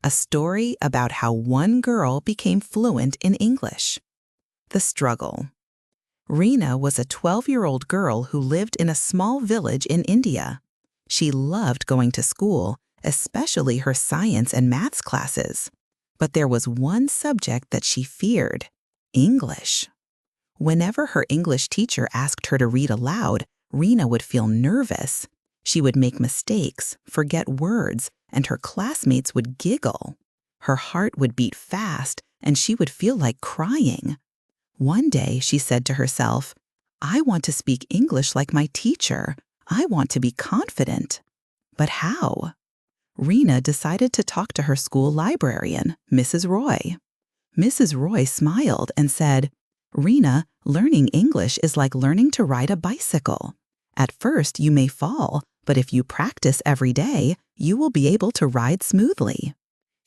a story about how one girl became fluent in English. The struggle. Rina was a 12-year-old girl who lived in a small village in India. She loved going to school, especially her science and maths classes. But there was one subject that she feared: English. Whenever her English teacher asked her to read aloud, Rina would feel nervous. She would make mistakes, forget words, and her classmates would giggle. Her heart would beat fast, and she would feel like crying. One day, she said to herself, "I want to speak English like my teacher. I want to be confident." But how? Rina decided to talk to her school librarian, Mrs. Roy. Mrs. Roy smiled and said, "Rina, learning English is like learning to ride a bicycle. At first, you may fall, but if you practice every day, you will be able to ride smoothly."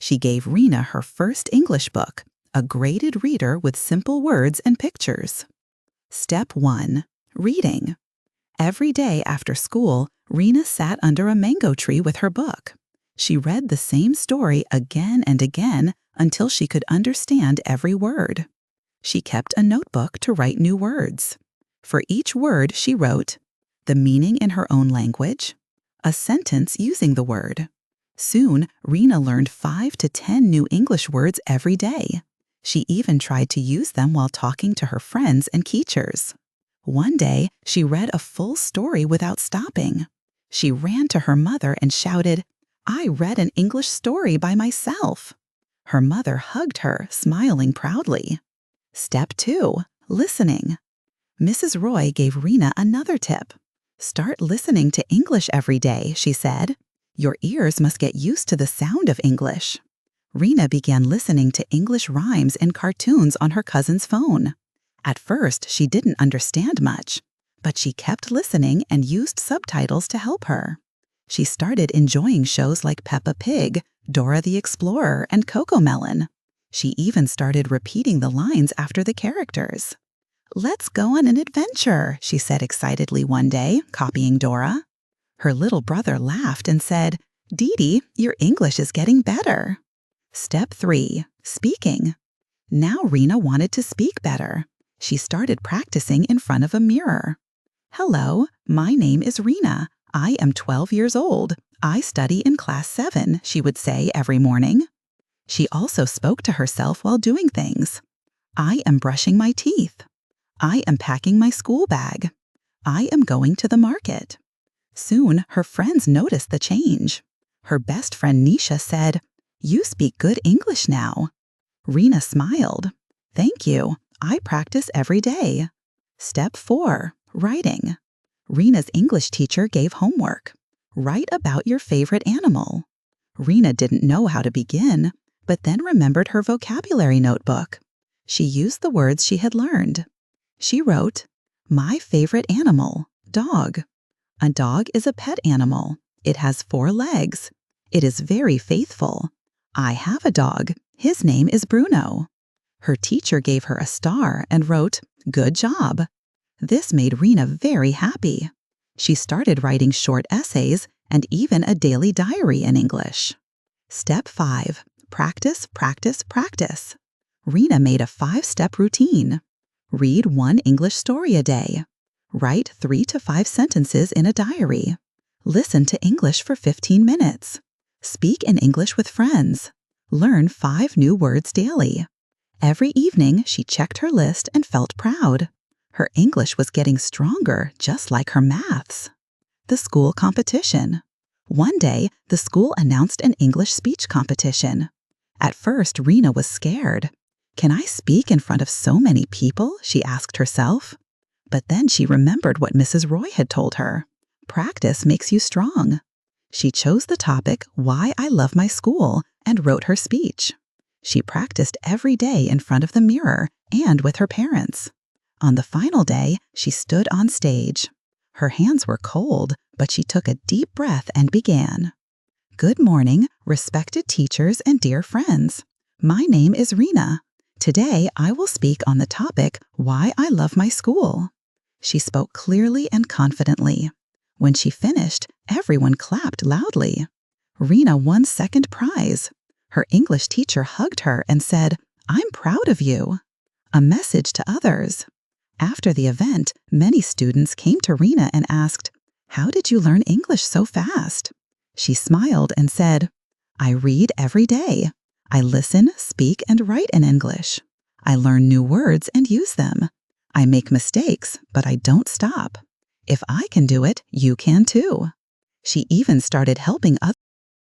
She gave Rina her first English book, a graded reader with simple words and pictures. Step 1. Reading. Every day after school, Rina sat under a mango tree with her book. She read the same story again and again until she could understand every word. She kept a notebook to write new words. For each word, she wrote the meaning in her own language, a sentence using the word. Soon, Rina learned 5 to 10 new English words every day. She even tried to use them while talking to her friends and teachers. One day, she read a full story without stopping. She ran to her mother and shouted, "I read an English story by myself." Her mother hugged her, smiling proudly. Step 2. Listening. Mrs. Roy gave Rina another tip. "Start listening to English every day," she said. "Your ears must get used to the sound of English." Rina began listening to English rhymes and cartoons on her cousin's phone. At first, she didn't understand much, but she kept listening and used subtitles to help her. She started enjoying shows like Peppa Pig, Dora the Explorer, and Cocomelon. She even started repeating the lines after the characters. "Let's go on an adventure," she said excitedly one day, copying Dora. Her little brother laughed and said, "Dee Dee, your English is getting better." Step 3. Speaking. Now Rina wanted to speak better. She started practicing in front of a mirror. "Hello, my name is Rina. I am 12 years old. I study in class 7, she would say every morning. She also spoke to herself while doing things. "I am brushing my teeth. I am packing my school bag. I am going to the market." Soon, her friends noticed the change. Her best friend Nisha said, "You speak good English now." Rina smiled. "Thank you. I practice every day." Step 4. Writing. Rina's English teacher gave homework. Write about your favorite animal. Rina didn't know how to begin, but then remembered her vocabulary notebook. She used the words she had learned. She wrote, "My favorite animal, dog. A dog is a pet animal. It has 4 legs. It is very faithful. I have a dog. His name is Bruno." Her teacher gave her a star and wrote, "Good job." This made Rina very happy. She started writing short essays and even a daily diary in English. Step 5. Practice, practice, practice. Rina made a 5-step routine. Read 1 English story a day. Write 3 to 5 sentences in a diary. Listen to English for 15 minutes. Speak in English with friends. Learn 5 new words daily. Every evening, she checked her list and felt proud. Her English was getting stronger, just like her maths. The school competition. One day, the school announced an English speech competition. At first, Rina was scared. "Can I speak in front of so many people?" she asked herself. But then she remembered what Mrs. Roy had told her. Practice makes you strong. She chose the topic, "Why I Love My School," and wrote her speech. She practiced every day in front of the mirror and with her parents. On the final day, she stood on stage. Her hands were cold, but she took a deep breath and began. "Good morning, respected teachers and dear friends. My name is Rina. Today, I will speak on the topic, Why I Love My School." She spoke clearly and confidently. When she finished, everyone clapped loudly. Rina won second prize. Her English teacher hugged her and said, "I'm proud of you." A message to others. After the event, many students came to Rina and asked, "How did you learn English so fast?" She smiled and said, "I read every day. I listen, speak, and write in English. I learn new words and use them. I make mistakes, but I don't stop. If I can do it, you can too." She even started helping others